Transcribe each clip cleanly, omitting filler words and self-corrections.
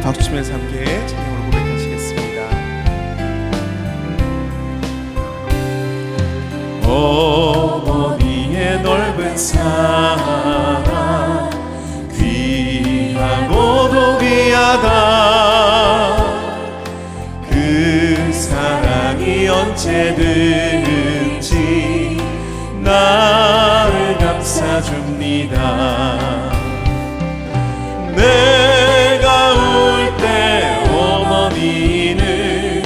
박수치면서 함께 찬양으로 고백하시겠습니다. 어머니의 넓은 사랑 귀하고도 귀하다. 그 사랑이 언제든지 나를 감싸줍니다. 내가 울 때 어머니는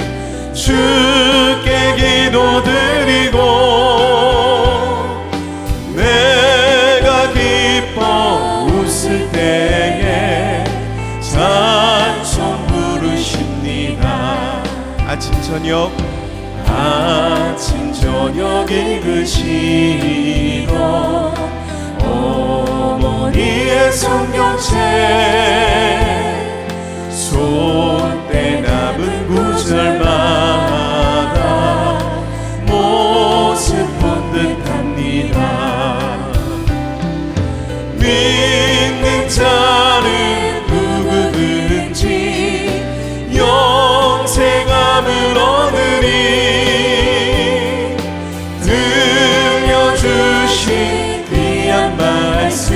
주께 기도드리고, 내가 기뻐 웃을 때에 찬송 부르십니다. 아침 저녁 읽으시던 어머니의 성경책 손때 남은 구절마다 모습 본 듯합니다. 믿는 자는 누구든지 영생함을 얻으리. 들려주신 귀한 말씀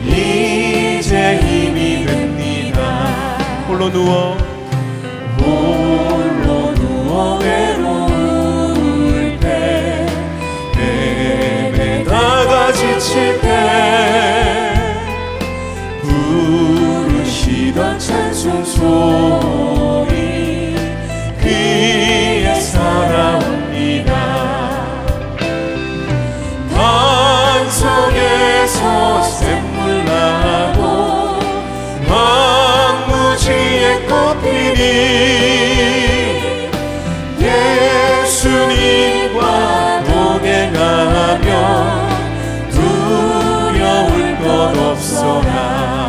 이제 힘이 됩니다. 홀로 누워 외로울 때, 헤매다가 지칠 때 부르시던 찬송 소리 귀에 살아옵니다. 반석에서 샘물 나고 황무지에 꽃피니 예수님과 동행하며 두려울 것 없어라.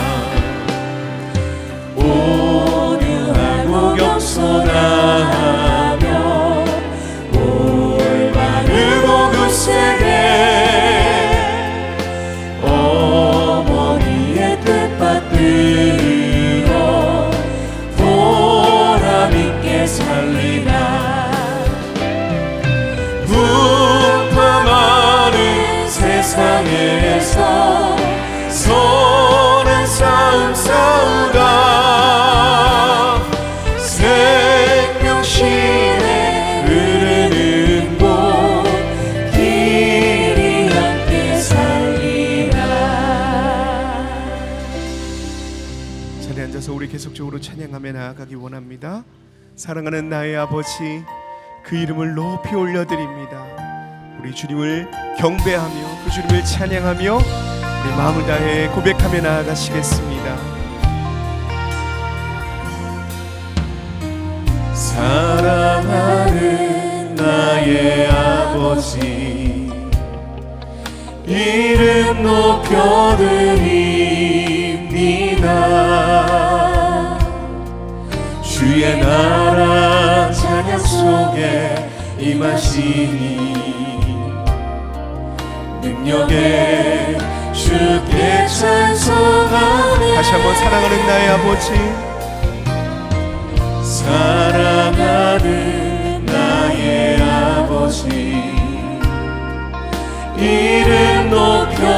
오류하고 겸손하며 올바르고 굳세게 어머니의 뜻받들어 보람있게 살리라. 부파 많은 세상에서 선한 싸움 싸우다 생명실에 흐르는 곳 길이 함께 살리라. 자리에 앉아서 우리 계속적으로 찬양하며 나아가기 원합니다. 사랑하는 나의 아버지, 그 이름을 높이 올려드립니다. 우리 주님을 경배하며 그 주님을 찬양하며 우리 마음을 다해 고백하며 나아가시겠습니다. 사랑하는 나의 아버지, 이름 높여드립니다. 주의 나라 찬양 속에 임하시니 능력에 주께 찬송하네. 다시 한번 사랑하는 나의 아버지, 사랑하는 나의 아버지, 이름 높여드립니다.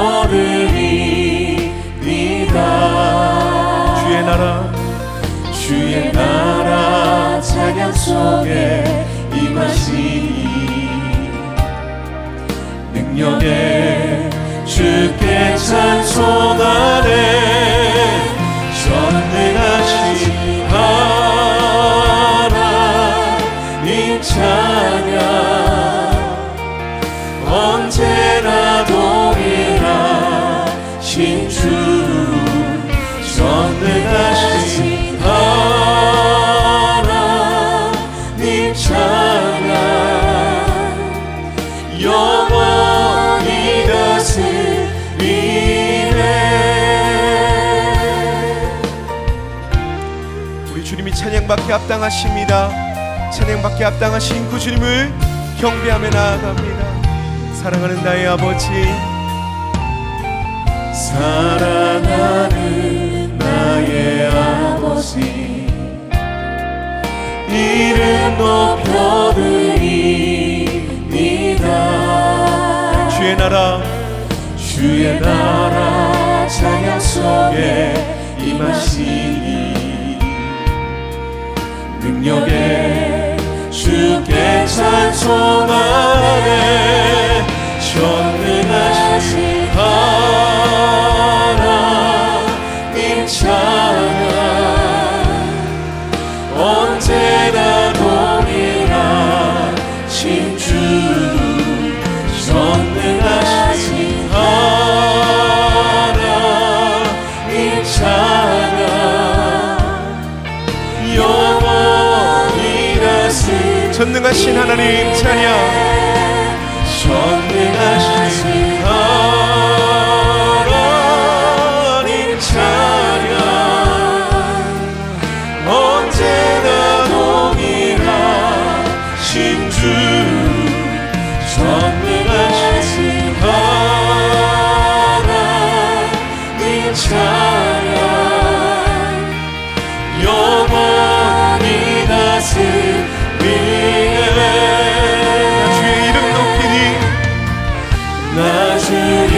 주의 나라 찬양 속에 임하시니 능력에 주께 찬송하네. 전능하신 하나님 찬양 언제나 동일하신 주, 전능하신 하나님 찬양 영원히 다스리네. 우리 주님이 찬양받기 합당하십니다. 찬양받기 합당하신 그 주님을 경배하며 나아갑니다. 사랑하는 나의 아버지, 사랑하는 나의 아버지, 아버지 이름 높여드립니다. 주의 나라 찬양 속에 임하시니 능력에 주께 찬송하네. 전능하신 하나님 찬양 언제나 동일하신 주 전능하신 하나님 찬양 영원히 다스리는 전능하신 하나님 찬양 전능하신 하나님 찬양 언제나 동일하신 주 전능하신 하나님 찬양 영원히 다스리네. 나 주의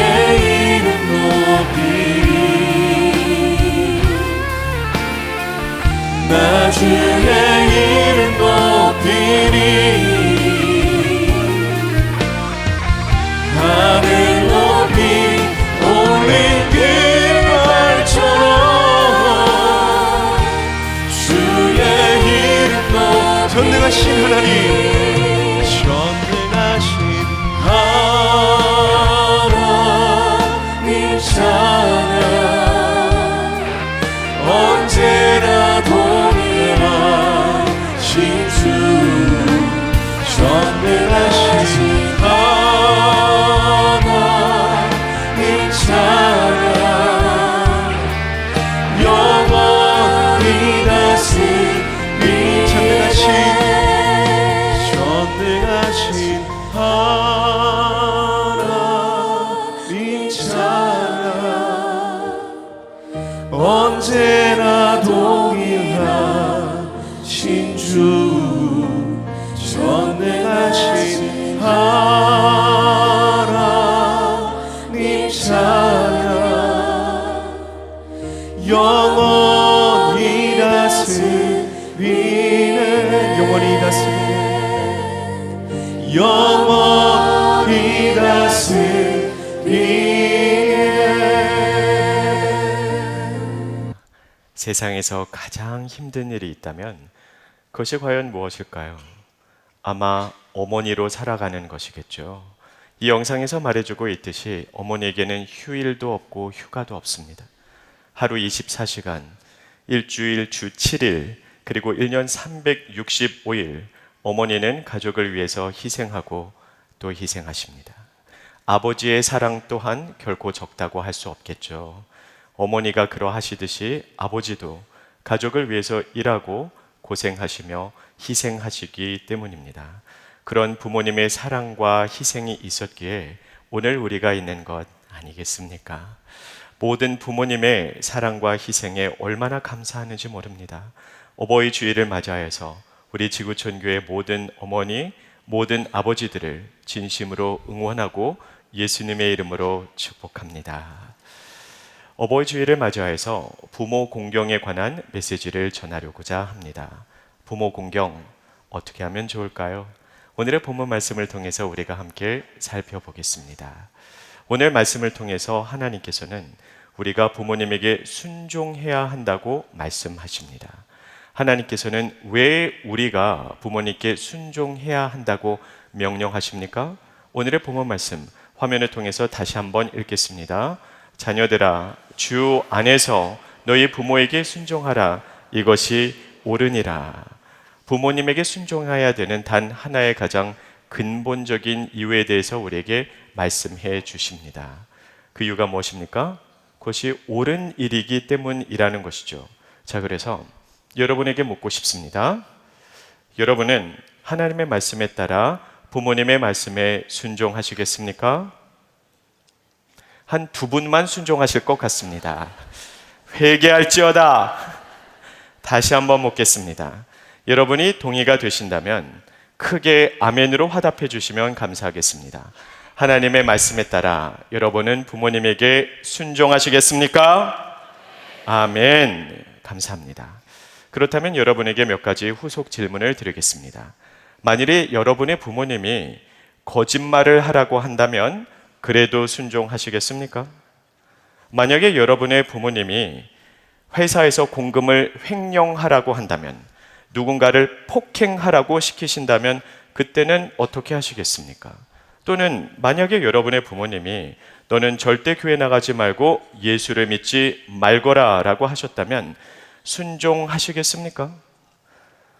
이름 높이리 나 주의 이름 높이리 하늘 높이 올린 깃발처럼 주의 이름 높이리 전능하신 하나님 전능하신 하나님 찬양 언제나 동일하신 주 전능하신 하나님 찬양 영원히 다스리네. 전능하신 하나님 찬양 언제나 동일하신 주 전능하신 하나님 찬양 영원히 다스리네. 영원히 다스리네. 영원히 다스리네. 세상에서 가장 힘든 일이 있다면 그것이 과연 무엇일까요? 아마 어머니로 살아가는 것이겠죠. 이 영상에서 말해주고 있듯이 어머니에게는 휴일도 없고 휴가도 없습니다. 하루 24시간, 일주일 주 7일, 그리고 1년 365일 어머니는 가족을 위해서 희생하고 또 희생하십니다. 아버지의 사랑 또한 결코 적다고 할 수 없겠죠. 어머니가 그러하시듯이 아버지도 가족을 위해서 일하고 고생하시며 희생하시기 때문입니다. 그런 부모님의 사랑과 희생이 있었기에 오늘 우리가 있는 것 아니겠습니까? 모든 부모님의 사랑과 희생에 얼마나 감사하는지 모릅니다. 어버이 주일을 맞이해서 우리 지구촌교회 모든 어머니, 모든 아버지들을 진심으로 응원하고 예수님의 이름으로 축복합니다. 어버이 주일을 맞이해서 부모 공경에 관한 메시지를 전하려고자 합니다. 부모 공경 어떻게 하면 좋을까요? 오늘의 본문 말씀을 통해서 우리가 함께 살펴보겠습니다. 오늘 말씀을 통해서 하나님께서는 우리가 부모님에게 순종해야 한다고 말씀하십니다. 하나님께서는 왜 우리가 부모님께 순종해야 한다고 명령하십니까? 오늘의 본문 말씀 화면을 통해서 다시 한번 읽겠습니다. 자녀들아, 주 안에서 너희 부모에게 순종하라. 이것이 옳으니라. 부모님에게 순종해야 되는 단 하나의 가장 근본적인 이유에 대해서 우리에게 말씀해 주십니다. 그 이유가 무엇입니까? 그것이 옳은 일이기 때문이라는 것이죠. 자, 그래서 여러분에게 묻고 싶습니다. 여러분은 하나님의 말씀에 따라 부모님의 말씀에 순종하시겠습니까? 한 두 분만 순종하실 것 같습니다. 회개할지어다. 다시 한번 묻겠습니다. 여러분이 동의가 되신다면 크게 아멘으로 화답해 주시면 감사하겠습니다. 하나님의 말씀에 따라 여러분은 부모님에게 순종하시겠습니까? 아멘. 감사합니다. 그렇다면 여러분에게 몇 가지 후속 질문을 드리겠습니다. 만일에 여러분의 부모님이 거짓말을 하라고 한다면 그래도 순종하시겠습니까? 만약에 여러분의 부모님이 회사에서 공금을 횡령하라고 한다면, 누군가를 폭행하라고 시키신다면 그때는 어떻게 하시겠습니까? 또는 만약에 여러분의 부모님이 너는 절대 교회 나가지 말고 예수를 믿지 말거라 라고 하셨다면 순종하시겠습니까?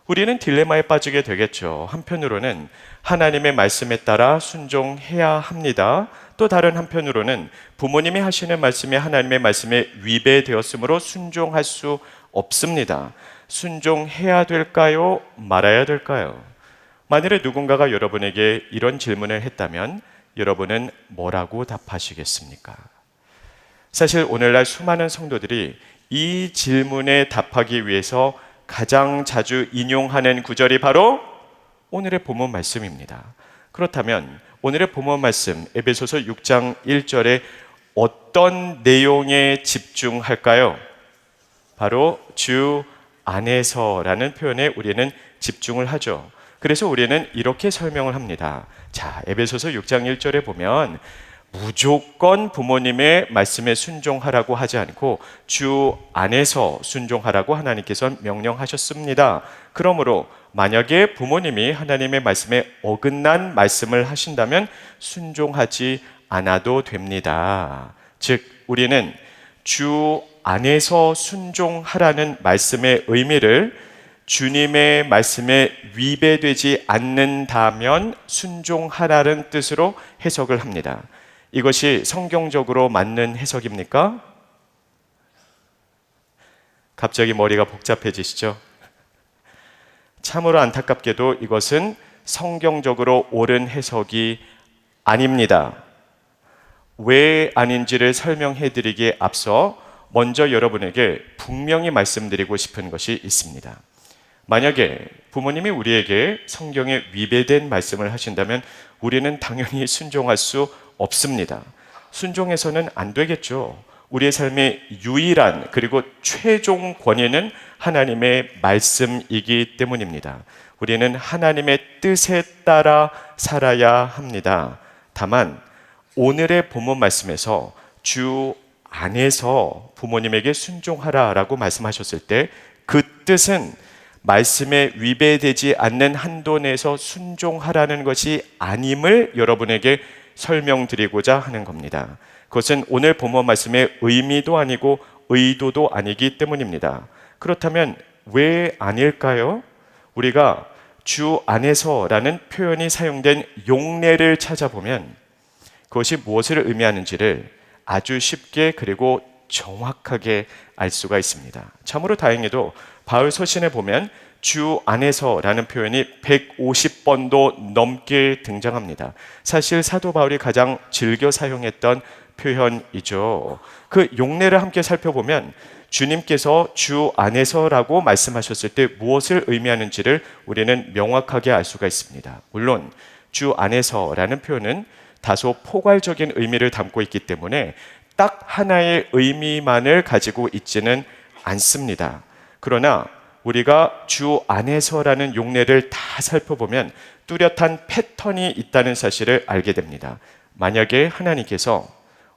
우리는 딜레마에 빠지게 되겠죠. 한편으로는 하나님의 말씀에 따라 순종해야 합니다. 또 다른 한편으로는 부모님이 하시는 말씀이 하나님의 말씀에 위배되었으므로 순종할 수 없습니다. 순종해야 될까요? 말아야 될까요? 만일에 누군가가 여러분에게 이런 질문을 했다면 여러분은 뭐라고 답하시겠습니까? 사실 오늘날 수많은 성도들이 이 질문에 답하기 위해서 가장 자주 인용하는 구절이 바로 오늘의 본문 말씀입니다. 그렇다면 오늘의 본문 말씀 에베소서 6장 1절에 어떤 내용에 집중할까요? 바로 주 안에서라는 표현에 우리는 집중을 하죠. 그래서 우리는 이렇게 설명을 합니다. 자, 에베소서 6장 1절에 보면 무조건 부모님의 말씀에 순종하라고 하지 않고 주 안에서 순종하라고 하나님께서 명령하셨습니다. 그러므로 만약에 부모님이 하나님의 말씀에 어긋난 말씀을 하신다면 순종하지 않아도 됩니다. 즉 우리는 주 안에서 순종하라는 말씀의 의미를 주님의 말씀에 위배되지 않는다면 순종하라는 뜻으로 해석을 합니다. 이것이 성경적으로 맞는 해석입니까? 갑자기 머리가 복잡해지시죠? 참으로 안타깝게도 이것은 성경적으로 옳은 해석이 아닙니다. 왜 아닌지를 설명해 드리기에 앞서 먼저 여러분에게 분명히 말씀드리고 싶은 것이 있습니다. 만약에 부모님이 우리에게 성경에 위배된 말씀을 하신다면 우리는 당연히 순종할 수 없습니다. 순종해서는 안 되겠죠. 우리의 삶의 유일한 그리고 최종 권위는 하나님의 말씀이기 때문입니다. 우리는 하나님의 뜻에 따라 살아야 합니다. 다만 오늘의 본문 말씀에서 주 안에서 부모님에게 순종하라라고 말씀하셨을 때 그 뜻은 말씀에 위배되지 않는 한도 내에서 순종하라는 것이 아님을 여러분에게 설명드리고자 하는 겁니다. 그것은 오늘 본문 말씀의 의미도 아니고 의도도 아니기 때문입니다. 그렇다면 왜 아닐까요? 우리가 주 안에서라는 표현이 사용된 용례를 찾아보면 그것이 무엇을 의미하는지를 아주 쉽게 그리고 정확하게 알 수가 있습니다. 참으로 다행히도 바울 서신에 보면 주 안에서라는 표현이 150번도 넘게 등장합니다. 사실 사도 바울이 가장 즐겨 사용했던 표현이죠. 그 용례를 함께 살펴보면 주님께서 주 안에서라고 말씀하셨을 때 무엇을 의미하는지를 우리는 명확하게 알 수가 있습니다. 물론 주 안에서라는 표현은 다소 포괄적인 의미를 담고 있기 때문에 딱 하나의 의미만을 가지고 있지는 않습니다. 그러나 우리가 주 안에서라는 용례를 다 살펴보면 뚜렷한 패턴이 있다는 사실을 알게 됩니다. 만약에 하나님께서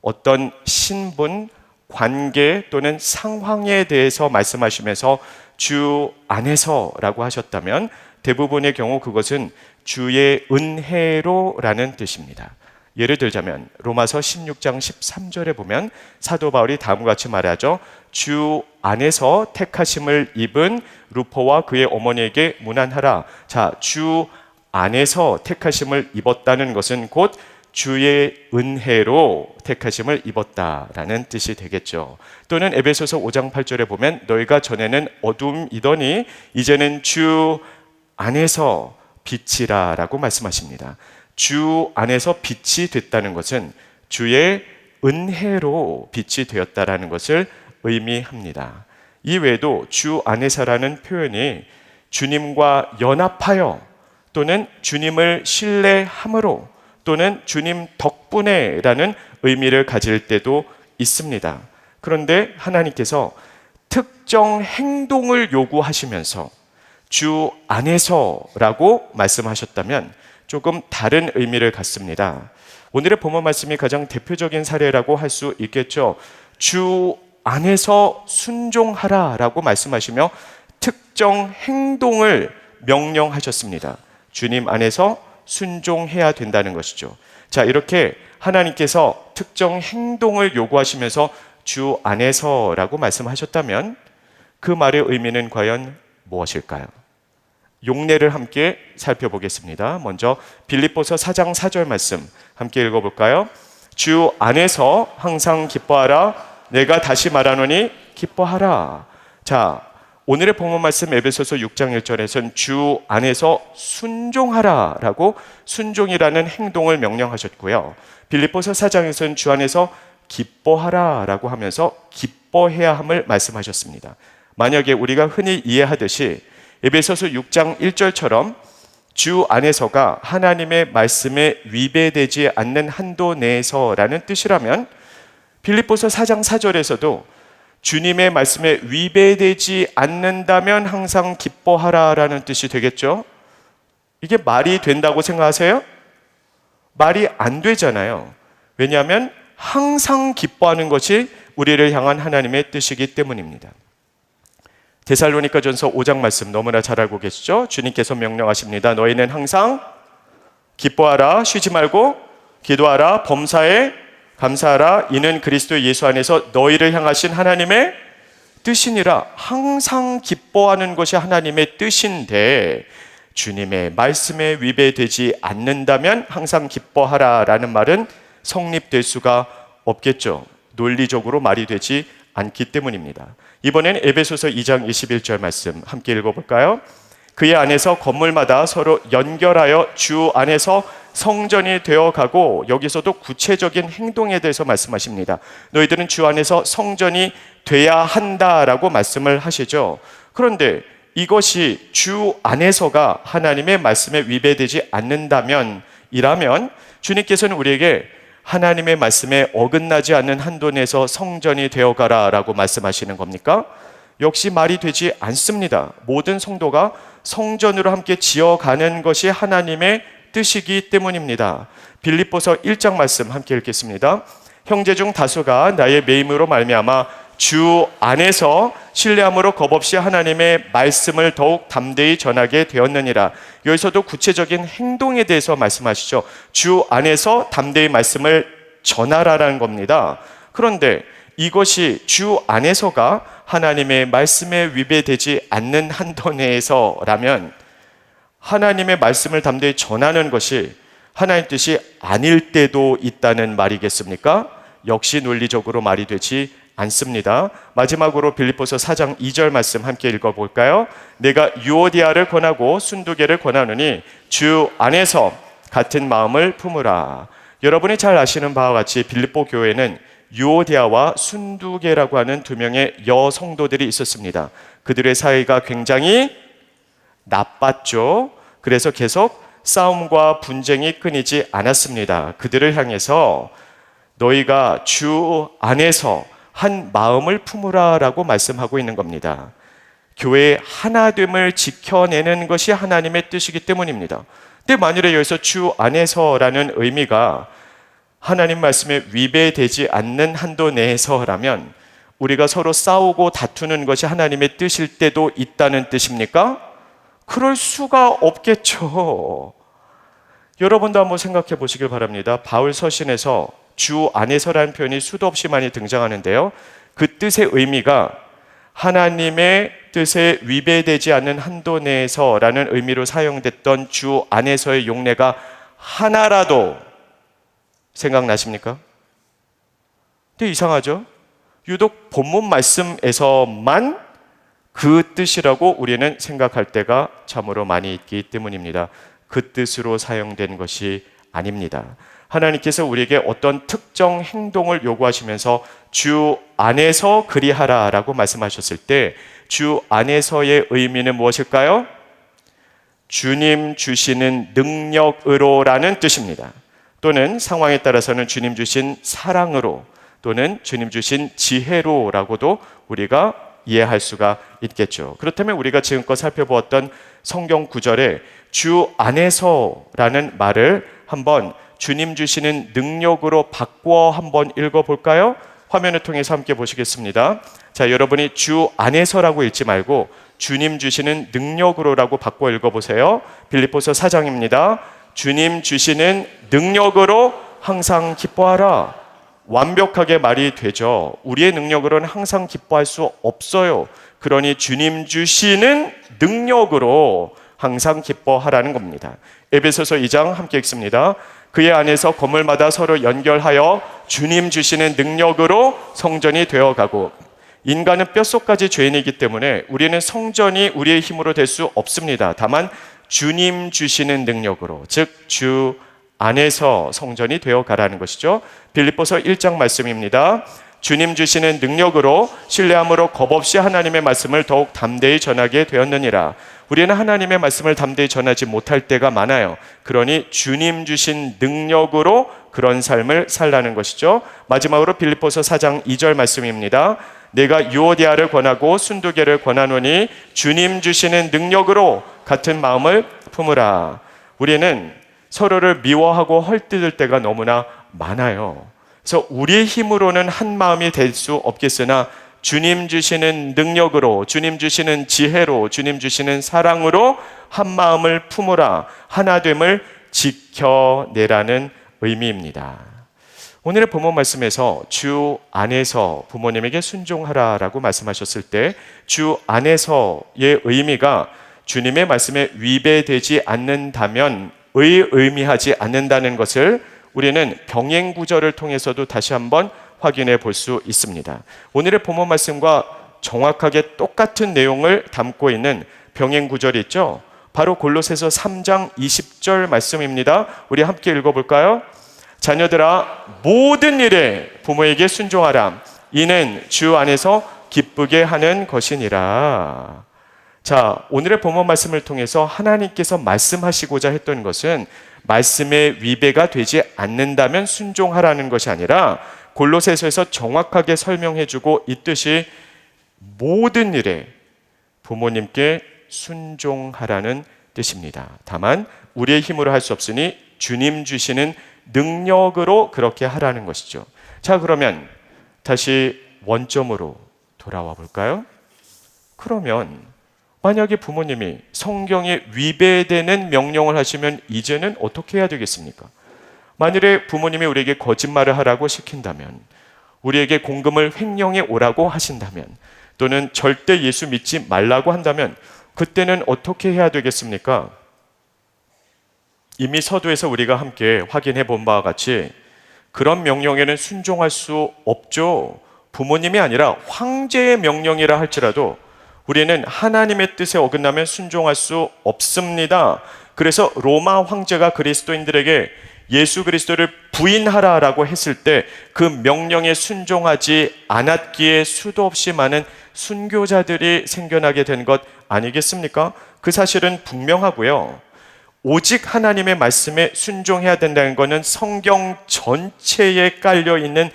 어떤 신분, 관계 또는 상황에 대해서 말씀하시면서 주 안에서라고 하셨다면 대부분의 경우 그것은 주의 은혜로라는 뜻입니다. 예를 들자면 로마서 16장 13절에 보면 사도 바울이 다음과 같이 말하죠. 주 안에서 택하심을 입은 루포와 그의 어머니에게 문안하라. 자, 주 안에서 택하심을 입었다는 것은 곧 주의 은혜로 택하심을 입었다라는 뜻이 되겠죠. 또는 에베소서 5장 8절에 보면 너희가 전에는 어둠이더니 이제는 주 안에서 빛이라 라고 말씀하십니다. 주 안에서 빛이 됐다는 것은 주의 은혜로 빛이 되었다라는 것을 의미합니다. 이 외에도 주 안에서라는 표현이 주님과 연합하여 또는 주님을 신뢰함으로 또는 주님 덕분에라는 의미를 가질 때도 있습니다. 그런데 하나님께서 특정 행동을 요구하시면서 주 안에서라고 말씀하셨다면 조금 다른 의미를 갖습니다. 오늘의 본문 말씀이 가장 대표적인 사례라고 할 수 있겠죠. 주 안에서 순종하라라고 말씀하시며 특정 행동을 명령하셨습니다. 주님 안에서 순종해야 된다는 것이죠. 자, 이렇게 하나님께서 특정 행동을 요구하시면서 주 안에서라고 말씀하셨다면 그 말의 의미는 과연 무엇일까요? 용례를 함께 살펴보겠습니다. 먼저 빌립보서 4장 4절 말씀 함께 읽어볼까요? 주 안에서 항상 기뻐하라. 내가 다시 말하노니 기뻐하라. 자, 오늘의 본문 말씀 에베소서 6장 1절에서는 주 안에서 순종하라라고 순종이라는 행동을 명령하셨고요. 빌립보서 4장에서는 주 안에서 기뻐하라라고 하면서 기뻐해야 함을 말씀하셨습니다. 만약에 우리가 흔히 이해하듯이 에베소서 6장 1절처럼 주 안에서가 하나님의 말씀에 위배되지 않는 한도 내에서라는 뜻이라면 빌립보서 4장 4절에서도 주님의 말씀에 위배되지 않는다면 항상 기뻐하라라는 뜻이 되겠죠? 이게 말이 된다고 생각하세요? 말이 안 되잖아요. 왜냐하면 항상 기뻐하는 것이 우리를 향한 하나님의 뜻이기 때문입니다. 데살로니가전서 5장 말씀 너무나 잘 알고 계시죠? 주님께서 명령하십니다. 너희는 항상 기뻐하라, 쉬지 말고 기도하라, 범사에 감사하라. 이는 그리스도 예수 안에서 너희를 향하신 하나님의 뜻이니라. 항상 기뻐하는 것이 하나님의 뜻인데 주님의 말씀에 위배되지 않는다면 항상 기뻐하라라는 말은 성립될 수가 없겠죠. 논리적으로 말이 되지 않기 때문입니다. 이번엔 에베소서 2장 21절 말씀 함께 읽어볼까요? 그의 안에서 건물마다 서로 연결하여 주 안에서 성전이 되어가고, 여기서도 구체적인 행동에 대해서 말씀하십니다. 너희들은 주 안에서 성전이 돼야 한다라고 말씀을 하시죠. 그런데 이것이 주 안에서가 하나님의 말씀에 위배되지 않는다면 이라면 주님께서는 우리에게 하나님의 말씀에 어긋나지 않는 한도 내에서 성전이 되어가라 라고 말씀하시는 겁니까? 역시 말이 되지 않습니다. 모든 성도가 성전으로 함께 지어가는 것이 하나님의 뜻이기 때문입니다. 빌립보서 1장 말씀 함께 읽겠습니다. 형제 중 다수가 나의 매임으로 말미암아 주 안에서 신뢰함으로 겁없이 하나님의 말씀을 더욱 담대히 전하게 되었느니라. 여기서도 구체적인 행동에 대해서 말씀하시죠. 주 안에서 담대히 말씀을 전하라는 겁니다. 그런데 이것이 주 안에서가 하나님의 말씀에 위배되지 않는 한도 내에서라면 하나님의 말씀을 담대히 전하는 것이 하나님 뜻이 아닐 때도 있다는 말이겠습니까? 역시 논리적으로 말이 되지 않습니다. 마지막으로 빌립보서 4장 2절 말씀 함께 읽어볼까요? 내가 유오디아를 권하고 순두계를 권하노니 주 안에서 같은 마음을 품으라. 여러분이 잘 아시는 바와 같이 빌립보 교회는 유오디아와 순두계라고 하는 두 명의 여성도들이 있었습니다. 그들의 사이가 굉장히 나빴죠. 그래서 계속 싸움과 분쟁이 끊이지 않았습니다. 그들을 향해서 너희가 주 안에서 한 마음을 품으라라고 말씀하고 있는 겁니다. 교회의 하나됨을 지켜내는 것이 하나님의 뜻이기 때문입니다. 근데 만일에 여기서 주 안에서라는 의미가 하나님 말씀에 위배되지 않는 한도 내에서라면 우리가 서로 싸우고 다투는 것이 하나님의 뜻일 때도 있다는 뜻입니까? 그럴 수가 없겠죠. 여러분도 한번 생각해 보시길 바랍니다. 바울 서신에서 주 안에서라는 표현이 수도 없이 많이 등장하는데요. 그 뜻의 의미가 하나님의 뜻에 위배되지 않는 한도 내에서라는 의미로 사용됐던 주 안에서의 용례가 하나라도 생각나십니까? 근데 이상하죠? 유독 본문 말씀에서만 그 뜻이라고 우리는 생각할 때가 참으로 많이 있기 때문입니다. 그 뜻으로 사용된 것이 아닙니다. 하나님께서 우리에게 어떤 특정 행동을 요구하시면서 주 안에서 그리하라라고 말씀하셨을 때 주 안에서의 의미는 무엇일까요? 주님 주시는 능력으로라는 뜻입니다. 또는 상황에 따라서는 주님 주신 사랑으로 또는 주님 주신 지혜로라고도 우리가 이해할 수가 있겠죠. 그렇다면 우리가 지금껏 살펴보았던 성경 구절에 주 안에서라는 말을 한번 주님 주시는 능력으로 바꾸어 한번 읽어볼까요? 화면을 통해서 함께 보시겠습니다. 자, 여러분이 주 안에서라고 읽지 말고 주님 주시는 능력으로라고 바꿔 읽어보세요. 빌립보서 4장입니다. 주님 주시는 능력으로 항상 기뻐하라. 완벽하게 말이 되죠. 우리의 능력으로는 항상 기뻐할 수 없어요. 그러니 주님 주시는 능력으로 항상 기뻐하라는 겁니다. 에베소서 2장 함께 읽습니다. 그의 안에서 건물마다 서로 연결하여 주님 주시는 능력으로 성전이 되어가고, 인간은 뼛속까지 죄인이기 때문에 우리는 성전이 우리의 힘으로 될 수 없습니다. 다만 주님 주시는 능력으로, 즉 주 안에서 성전이 되어가라는 것이죠. 빌립보서 1장 말씀입니다. 주님 주시는 능력으로 신뢰함으로 겁없이 하나님의 말씀을 더욱 담대히 전하게 되었느니라. 우리는 하나님의 말씀을 담대히 전하지 못할 때가 많아요. 그러니 주님 주신 능력으로 그런 삶을 살라는 것이죠. 마지막으로 빌립보서 4장 2절 말씀입니다. 내가 유오디아를 권하고 순두개를 권하노니 주님 주시는 능력으로 같은 마음을 품으라. 우리는 서로를 미워하고 헐뜯을 때가 너무나 많아요. 그래서 우리의 힘으로는 한 마음이 될 수 없겠으나 주님 주시는 능력으로, 주님 주시는 지혜로, 주님 주시는 사랑으로 한 마음을 품으라, 하나됨을 지켜내라는 의미입니다. 오늘의 본문 말씀에서 주 안에서 부모님에게 순종하라라고 말씀하셨을 때 주 안에서의 의미가 주님의 말씀에 위배되지 않는다면 의미하지 않는다는 것을 우리는 병행 구절을 통해서도 다시 한번 확인해 볼 수 있습니다. 오늘의 본문 말씀과 정확하게 똑같은 내용을 담고 있는 병행 구절이 있죠. 바로 골로새서 3장 20절 말씀입니다. 우리 함께 읽어볼까요? 자녀들아, 모든 일에 부모에게 순종하라. 이는 주 안에서 기쁘게 하는 것이니라. 자, 오늘의 본문 말씀을 통해서 하나님께서 말씀하시고자 했던 것은 말씀의 위배가 되지 않는다면 순종하라는 것이 아니라 골로새서에서 정확하게 설명해주고 있듯이 모든 일에 부모님께 순종하라는 뜻입니다. 다만 우리의 힘으로 할 수 없으니 주님 주시는 능력으로 그렇게 하라는 것이죠. 자, 그러면 다시 원점으로 돌아와 볼까요? 그러면 만약에 부모님이 성경에 위배되는 명령을 하시면 이제는 어떻게 해야 되겠습니까? 만일에 부모님이 우리에게 거짓말을 하라고 시킨다면, 우리에게 공금을 횡령해 오라고 하신다면, 또는 절대 예수 믿지 말라고 한다면 그때는 어떻게 해야 되겠습니까? 이미 서두에서 우리가 함께 확인해 본 바와 같이 그런 명령에는 순종할 수 없죠. 부모님이 아니라 황제의 명령이라 할지라도 우리는 하나님의 뜻에 어긋나면 순종할 수 없습니다. 그래서 로마 황제가 그리스도인들에게 예수 그리스도를 부인하라라고 했을 때 그 명령에 순종하지 않았기에 수도 없이 많은 순교자들이 생겨나게 된 것 아니겠습니까? 그 사실은 분명하고요. 오직 하나님의 말씀에 순종해야 된다는 것은 성경 전체에 깔려 있는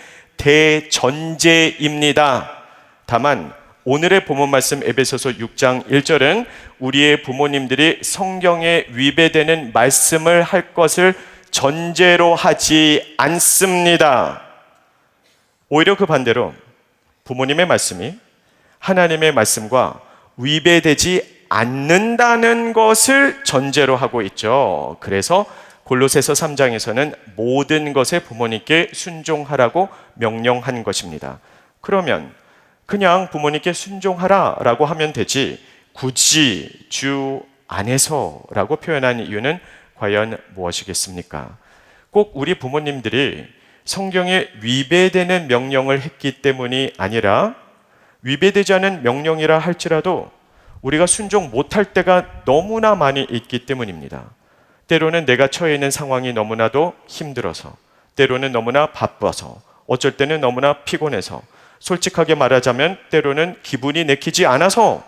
대전제입니다. 다만 오늘의 본문 말씀 에베소서 6장 1절은 우리의 부모님들이 성경에 위배되는 말씀을 할 것을 전제로 하지 않습니다. 오히려 그 반대로 부모님의 말씀이 하나님의 말씀과 위배되지 않는다는 것을 전제로 하고 있죠. 그래서 골로새서 3장에서는 모든 것에 부모님께 순종하라고 명령한 것입니다. 그러면 그냥 부모님께 순종하라라고 하면 되지 굳이 주 안에서라고 표현한 이유는 과연 무엇이겠습니까? 꼭 우리 부모님들이 성경에 위배되는 명령을 했기 때문이 아니라 위배되지 않은 명령이라 할지라도 우리가 순종 못할 때가 너무나 많이 있기 때문입니다. 때로는 내가 처해 있는 상황이 너무나도 힘들어서, 때로는 너무나 바빠서, 어쩔 때는 너무나 피곤해서, 솔직하게 말하자면 때로는 기분이 내키지 않아서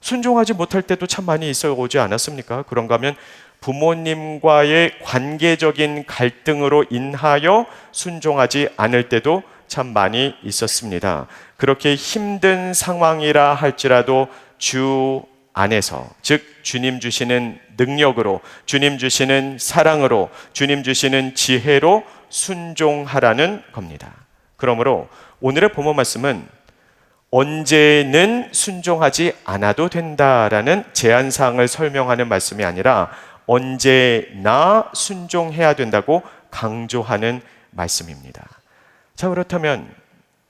순종하지 못할 때도 참 많이 있어 오지 않았습니까? 그런가 하면 부모님과의 관계적인 갈등으로 인하여 순종하지 않을 때도 참 많이 있었습니다. 그렇게 힘든 상황이라 할지라도 주 안에서, 즉 주님 주시는 능력으로, 주님 주시는 사랑으로, 주님 주시는 지혜로 순종하라는 겁니다. 그러므로 오늘의 본문 말씀은 언제는 순종하지 않아도 된다라는 제한사항을 설명하는 말씀이 아니라 언제나 순종해야 된다고 강조하는 말씀입니다. 자, 그렇다면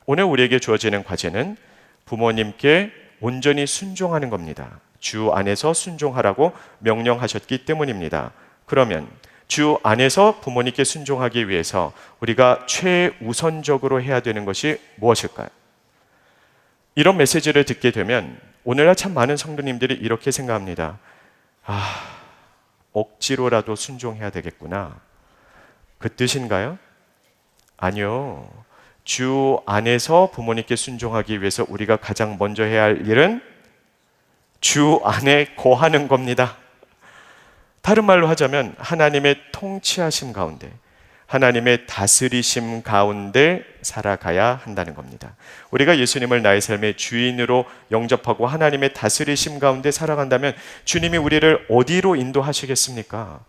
오늘 우리에게 주어지는 과제는 부모님께 온전히 순종하는 겁니다. 주 안에서 순종하라고 명령하셨기 때문입니다. 그러면 주 안에서 부모님께 순종하기 위해서 우리가 최우선적으로 해야 되는 것이 무엇일까요? 이런 메시지를 듣게 되면 오늘날 참 많은 성도님들이 이렇게 생각합니다. 억지로라도 순종해야 되겠구나. 그 뜻인가요? 아니요. 주 안에서 부모님께 순종하기 위해서 우리가 가장 먼저 해야 할 일은 주 안에 거하는 겁니다. 다른 말로 하자면 하나님의 통치하심 가운데, 하나님의 다스리심 가운데 살아가야 한다는 겁니다. 우리가 예수님을 나의 삶의 주인으로 영접하고 하나님의 다스리심 가운데 살아간다면 주님이 우리를 어디로 인도하시겠습니까?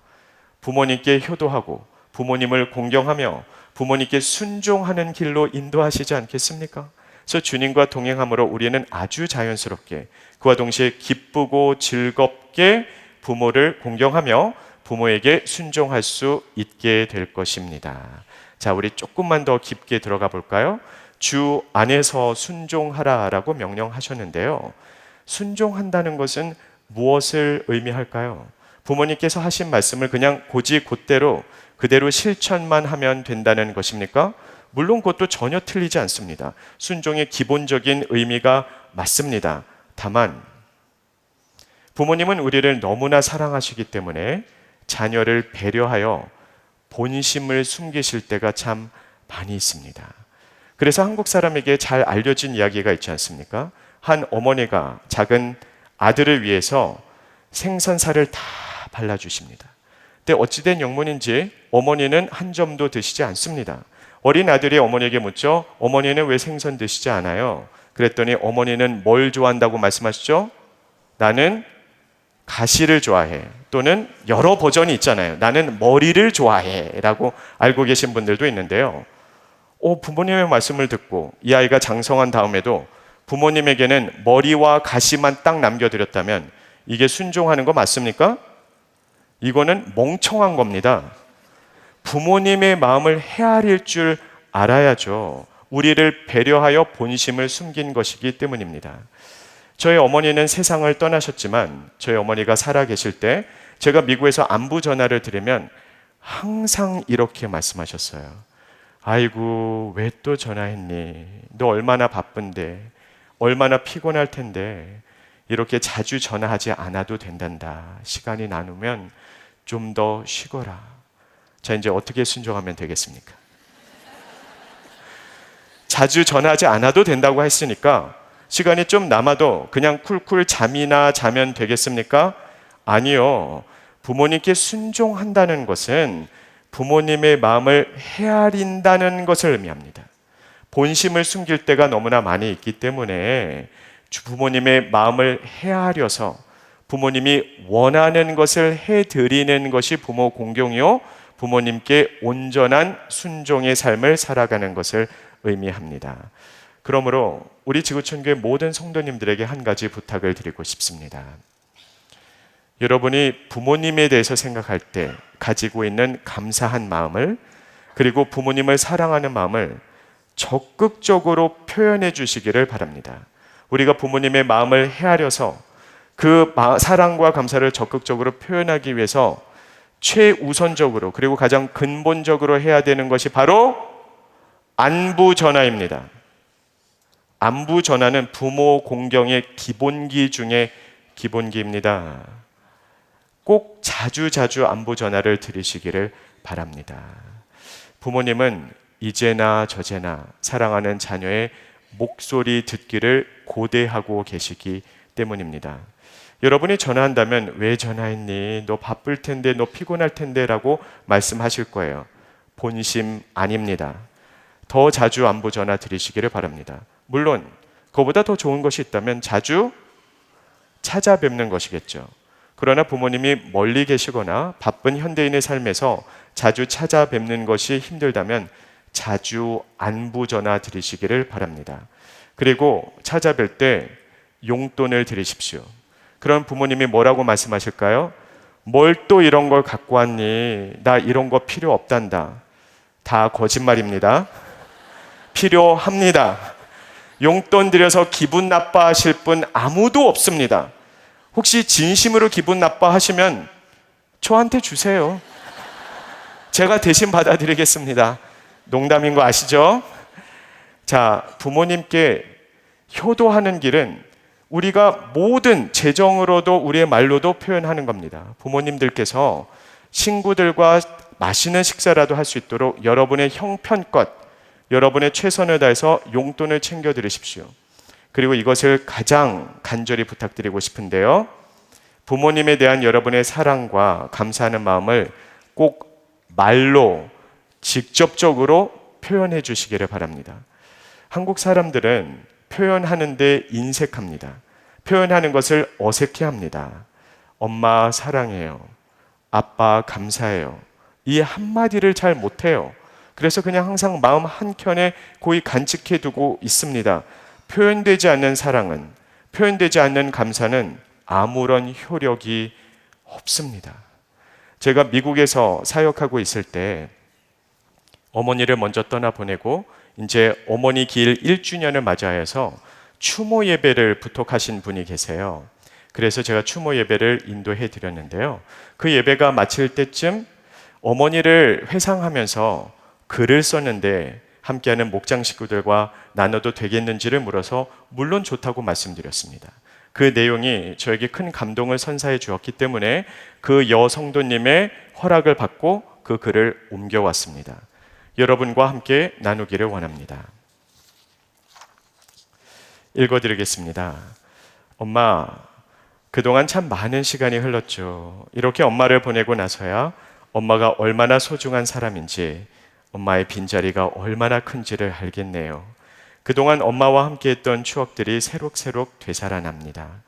부모님께 효도하고 부모님을 공경하며 부모님께 순종하는 길로 인도하시지 않겠습니까? 그래서 주님과 동행함으로 우리는 아주 자연스럽게 그와 동시에 기쁘고 즐겁게 부모를 공경하며 부모에게 순종할 수 있게 될 것입니다. 자, 우리 조금만 더 깊게 들어가 볼까요? 주 안에서 순종하라라고 명령하셨는데요. 순종한다는 것은 무엇을 의미할까요? 부모님께서 하신 말씀을 그냥 곧이곧대로 그대로 실천만 하면 된다는 것입니까? 물론 그것도 전혀 틀리지 않습니다. 순종의 기본적인 의미가 맞습니다. 다만 부모님은 우리를 너무나 사랑하시기 때문에 자녀를 배려하여 본심을 숨기실 때가 참 많이 있습니다. 그래서 한국 사람에게 잘 알려진 이야기가 있지 않습니까? 한 어머니가 작은 아들을 위해서 생선살을 다 발라주십니다. 근데 어찌된 영문인지 어머니는 한 점도 드시지 않습니다. 어린 아들이 어머니에게 묻죠. 어머니는 왜 생선 드시지 않아요? 그랬더니 어머니는 뭘 좋아한다고 말씀하시죠? 나는 가시를 좋아해. 또는 여러 버전이 있잖아요. 나는 머리를 좋아해 라고 알고 계신 분들도 있는데요. 부모님의 말씀을 듣고 이 아이가 장성한 다음에도 부모님에게는 머리와 가시만 딱 남겨드렸다면 이게 순종하는 거 맞습니까? 이거는 멍청한 겁니다. 부모님의 마음을 헤아릴 줄 알아야죠. 우리를 배려하여 본심을 숨긴 것이기 때문입니다. 저희 어머니는 세상을 떠나셨지만 저희 어머니가 살아계실 때 제가 미국에서 안부 전화를 드리면 항상 이렇게 말씀하셨어요. 아이고, 왜 또 전화했니? 너 얼마나 바쁜데, 얼마나 피곤할 텐데 이렇게 자주 전화하지 않아도 된단다. 시간이 나누면 좀 더 쉬거라. 자, 이제 어떻게 순종하면 되겠습니까? 자주 전화하지 않아도 된다고 했으니까 시간이 좀 남아도 그냥 쿨쿨 잠이나 자면 되겠습니까? 아니요. 부모님께 순종한다는 것은 부모님의 마음을 헤아린다는 것을 의미합니다. 본심을 숨길 때가 너무나 많이 있기 때문에 부모님의 마음을 헤아려서 부모님이 원하는 것을 해드리는 것이 부모 공경이요, 부모님께 온전한 순종의 삶을 살아가는 것을 의미합니다. 그러므로 우리 지구촌교회 모든 성도님들에게 한 가지 부탁을 드리고 싶습니다. 여러분이 부모님에 대해서 생각할 때 가지고 있는 감사한 마음을, 그리고 부모님을 사랑하는 마음을 적극적으로 표현해 주시기를 바랍니다. 우리가 부모님의 마음을 헤아려서 그 사랑과 감사를 적극적으로 표현하기 위해서 최우선적으로 그리고 가장 근본적으로 해야 되는 것이 바로 안부 전화입니다. 안부 전화는 부모 공경의 기본기 중에 기본기입니다. 꼭 자주 안부 전화를 드리시기를 바랍니다. 부모님은 이제나 저제나 사랑하는 자녀의 목소리 듣기를 고대하고 계시기 때문입니다. 여러분이 전화한다면 왜 전화했니? 너 바쁠 텐데, 너 피곤할 텐데 라고 말씀하실 거예요. 본심 아닙니다. 더 자주 안부 전화 드리시기를 바랍니다. 물론 그보다 더 좋은 것이 있다면 자주 찾아뵙는 것이겠죠. 그러나 부모님이 멀리 계시거나 바쁜 현대인의 삶에서 자주 찾아뵙는 것이 힘들다면 자주 안부 전화 드리시기를 바랍니다. 그리고 찾아뵐 때 용돈을 드리십시오. 그럼 부모님이 뭐라고 말씀하실까요? 뭘 또 이런 걸 갖고 왔니? 나 이런 거 필요 없단다. 다 거짓말입니다. 필요합니다. 용돈 들여서 기분 나빠하실 분 아무도 없습니다. 혹시 진심으로 기분 나빠하시면 저한테 주세요. 제가 대신 받아드리겠습니다. 농담인 거 아시죠? 자, 부모님께 효도하는 길은 우리가 모든 재정으로도 우리의 말로도 표현하는 겁니다. 부모님들께서 친구들과 맛있는 식사라도 할 수 있도록 여러분의 형편껏 여러분의 최선을 다해서 용돈을 챙겨 드리십시오. 그리고 이것을 가장 간절히 부탁드리고 싶은데요. 부모님에 대한 여러분의 사랑과 감사하는 마음을 꼭 말로 직접적으로 표현해 주시기를 바랍니다. 한국 사람들은 표현하는데 인색합니다. 표현하는 것을 어색해합니다. 엄마 사랑해요. 아빠 감사해요. 이 한마디를 잘 못해요. 그래서 그냥 항상 마음 한켠에 고이 간직해 두고 있습니다. 표현되지 않는 사랑은, 표현되지 않는 감사는 아무런 효력이 없습니다. 제가 미국에서 사역하고 있을 때 어머니를 먼저 떠나보내고 이제 어머니 길 1주년을 맞이해서 추모 예배를 부탁하신 분이 계세요. 그래서 제가 추모 예배를 인도해 드렸는데요. 그 예배가 마칠 때쯤 어머니를 회상하면서 글을 썼는데 함께하는 목장 식구들과 나눠도 되겠는지를 물어서 물론 좋다고 말씀드렸습니다. 그 내용이 저에게 큰 감동을 선사해 주었기 때문에 그 여성도님의 허락을 받고 그 글을 옮겨왔습니다. 여러분과 함께 나누기를 원합니다. 읽어드리겠습니다. 엄마, 그동안 참 많은 시간이 흘렀죠. 이렇게 엄마를 보내고 나서야 엄마가 얼마나 소중한 사람인지, 엄마의 빈자리가 얼마나 큰지를 알겠네요. 그동안 엄마와 함께했던 추억들이 새록새록 되살아납니다.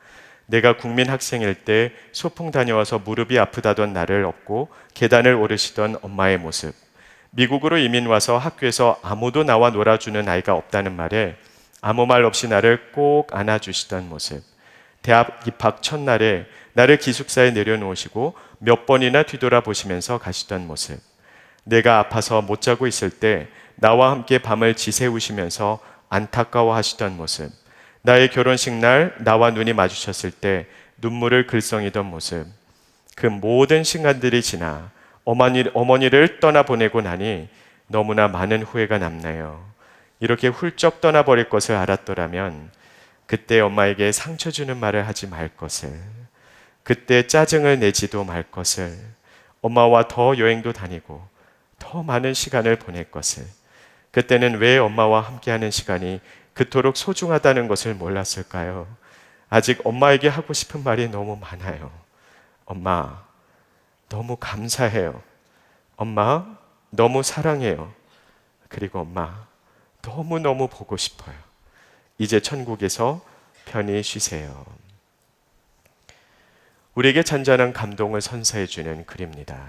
내가 국민 학생일 때 소풍 다녀와서 무릎이 아프다던 나를 업고 계단을 오르시던 엄마의 모습, 미국으로 이민 와서 학교에서 아무도 나와 놀아주는 아이가 없다는 말에 아무 말 없이 나를 꼭 안아주시던 모습, 대학 입학 첫날에 나를 기숙사에 내려놓으시고 몇 번이나 뒤돌아보시면서 가시던 모습, 내가 아파서 못 자고 있을 때 나와 함께 밤을 지새우시면서 안타까워 하시던 모습, 나의 결혼식 날 나와 눈이 마주쳤을 때 눈물을 글썽이던 모습, 그 모든 시간들이 지나 어머니를 떠나보내고 나니 너무나 많은 후회가 남네요. 이렇게 훌쩍 떠나버릴 것을 알았더라면 그때 엄마에게 상처 주는 말을 하지 말 것을, 그때 짜증을 내지도 말 것을, 엄마와 더 여행도 다니고 더 많은 시간을 보낼 것을, 그때는 왜 엄마와 함께하는 시간이 그토록 소중하다는 것을 몰랐을까요? 아직 엄마에게 하고 싶은 말이 너무 많아요. 엄마, 너무 감사해요. 엄마, 너무 사랑해요. 그리고 엄마, 너무너무 보고 싶어요. 이제 천국에서 편히 쉬세요. 우리에게 잔잔한 감동을 선사해 주는 글입니다.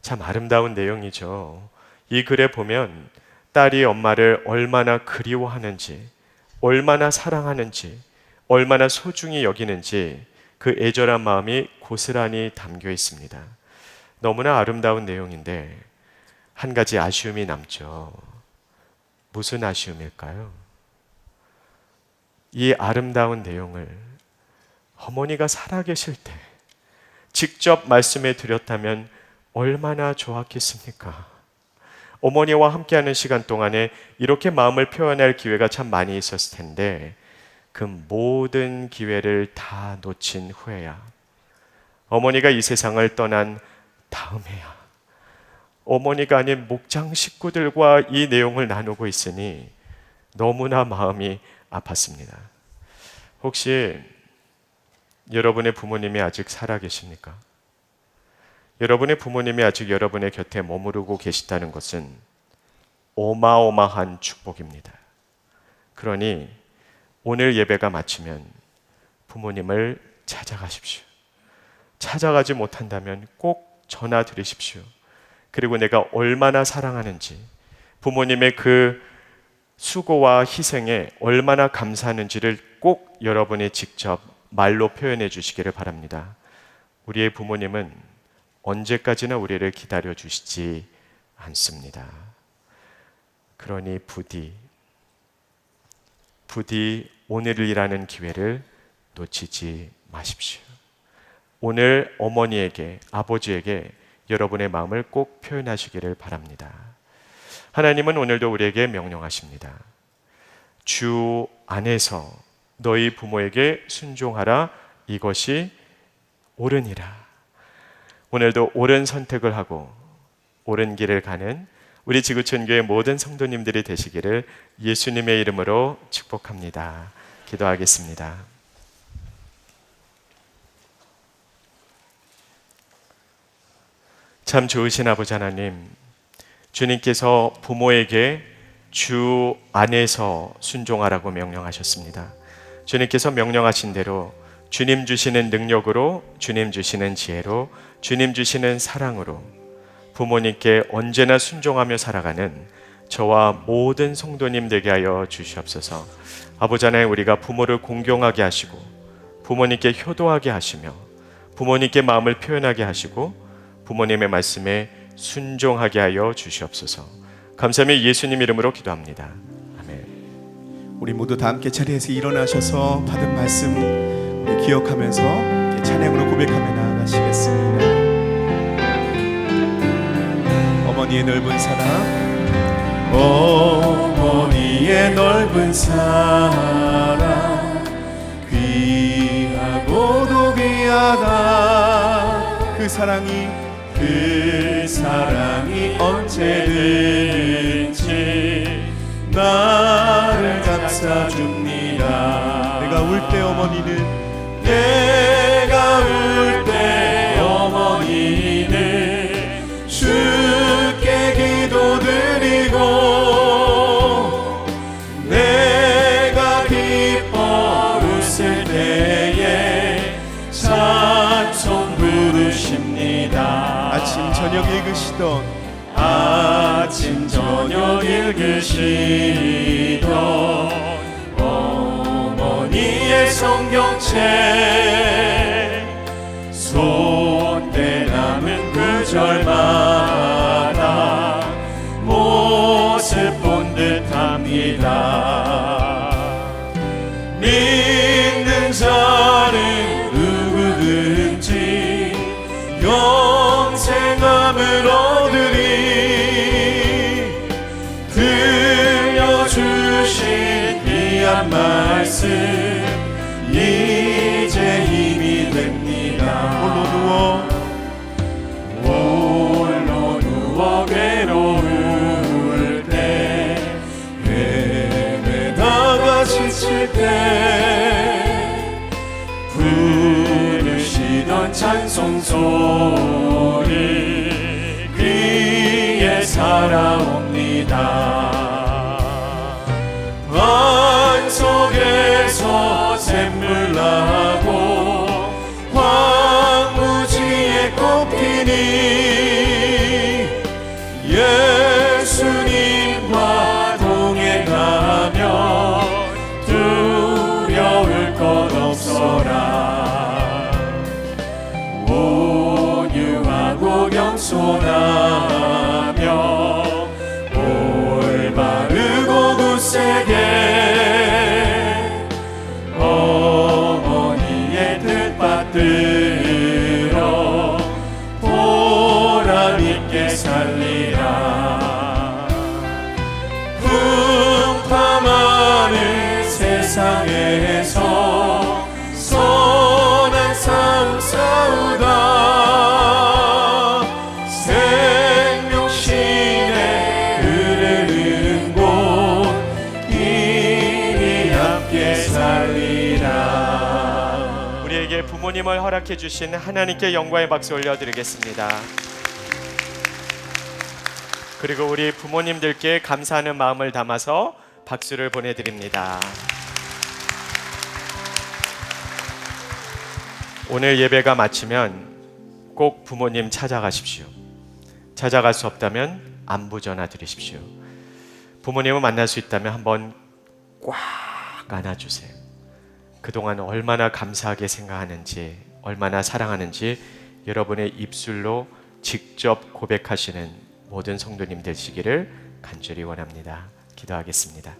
참 아름다운 내용이죠. 이 글에 보면 딸이 엄마를 얼마나 그리워하는지, 얼마나 사랑하는지, 얼마나 소중히 여기는지 그 애절한 마음이 고스란히 담겨 있습니다. 너무나 아름다운 내용인데 한 가지 아쉬움이 남죠. 무슨 아쉬움일까요? 이 아름다운 내용을 어머니가 살아계실 때 직접 말씀해 드렸다면 얼마나 좋았겠습니까? 어머니와 함께하는 시간 동안에 이렇게 마음을 표현할 기회가 참 많이 있었을 텐데 그 모든 기회를 다 놓친 후에야, 어머니가 이 세상을 떠난 다음에야 어머니가 아닌 목장 식구들과 이 내용을 나누고 있으니 너무나 마음이 아팠습니다. 혹시 여러분의 부모님이 아직 살아계십니까? 여러분의 부모님이 아직 여러분의 곁에 머무르고 계시다는 것은 어마어마한 축복입니다. 그러니 오늘 예배가 마치면 부모님을 찾아가십시오. 찾아가지 못한다면 꼭 전화 드리십시오. 그리고 내가 얼마나 사랑하는지, 부모님의 그 수고와 희생에 얼마나 감사하는지를 꼭 여러분이 직접 말로 표현해 주시기를 바랍니다. 우리의 부모님은 언제까지나 우리를 기다려 주시지 않습니다. 그러니 부디 오늘이라는 기회를 놓치지 마십시오. 오늘 어머니에게, 아버지에게 여러분의 마음을 꼭 표현하시기를 바랍니다. 하나님은 오늘도 우리에게 명령하십니다. 주 안에서 너희 부모에게 순종하라. 이것이 옳으니라. 오늘도 옳은 선택을 하고 옳은 길을 가는 우리 지구촌교회 모든 성도님들이 되시기를 예수님의 이름으로 축복합니다. 기도하겠습니다. 참 좋으신 아버지 하나님, 주님께서 부모에게 주 안에서 순종하라고 명령하셨습니다. 주님께서 명령하신 대로 주님 주시는 능력으로, 주님 주시는 지혜로, 주님 주시는 사랑으로 부모님께 언제나 순종하며 살아가는 저와 모든 성도님 되게 하여 주시옵소서. 아버지 하나님, 우리가 부모를 공경하게 하시고 부모님께 효도하게 하시며 부모님께 마음을 표현하게 하시고 부모님의 말씀에 순종하게 하여 주시옵소서. 감사하며 예수님 이름으로 기도합니다. 아멘. 우리 모두 다 함께 자리에서 일어나셔서 받은 말씀 우리 기억하면서 찬양으로 고백하며 나아가시겠습니다. 어머니의 넓은 사랑, 어머니의 넓은 사랑, 귀하고도 귀하다. 그 사랑이 언제든지 나를 감싸줍니다. 내가 울 때 어머니는 주께 기도드리고 내가 기뻐 웃을 때에 찬송 부르십니다. 아침 저녁 읽으시던 어머니의 성경책 손때 남은 구절마다 모습 본 듯합니다. 믿는 자는 누구든지 영생함을 얻으리. 들려주신 귀한 말씀 이제 힘이 됩니다. 홀로 누워 괴로울 때, 헤매다가 지칠 때 부르시던 찬송 소리 귀에 살아옵니다. 반 속에서 샘물 나고 황무지에 꽃피니 예수님과 동행하며 두려울 것 없어라. 온유하고 겸손하며 올바르고 굳세게 어머니의 뜻받들어 보람있게 살리라. 풍파많은 세상에서 선한 삶 싸우다 생명 우리에게 부모님을 허락해 주신 하나님께 영광의 박수 올려드리겠습니다. 그리고 우리 부모님들께 감사하는 마음을 담아서 박수를 보내드립니다. 오늘 예배가 마치면 꼭 부모님 찾아가십시오. 찾아갈 수 없다면 안부 전화 드리십시오. 부모님을 만날 수 있다면 한번 꽉 안아주세요. 그동안 얼마나 감사하게 생각하는지, 얼마나 사랑하는지 여러분의 입술로 직접 고백하시는 모든 성도님 되시기를 간절히 원합니다. 기도하겠습니다.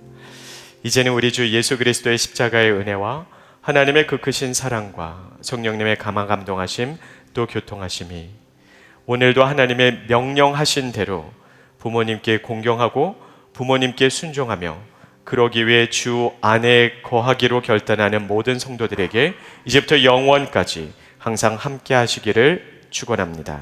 이제는 우리 주 예수 그리스도의 십자가의 은혜와 하나님의 그 크신 사랑과 성령님의 감화 감동하심 또 교통하심이 오늘도 하나님의 명령하신 대로 부모님께 공경하고 부모님께 순종하며 그러기 위해 주 안에 거하기로 결단하는 모든 성도들에게 이제부터 영원까지 항상 함께 하시기를 축원합니다.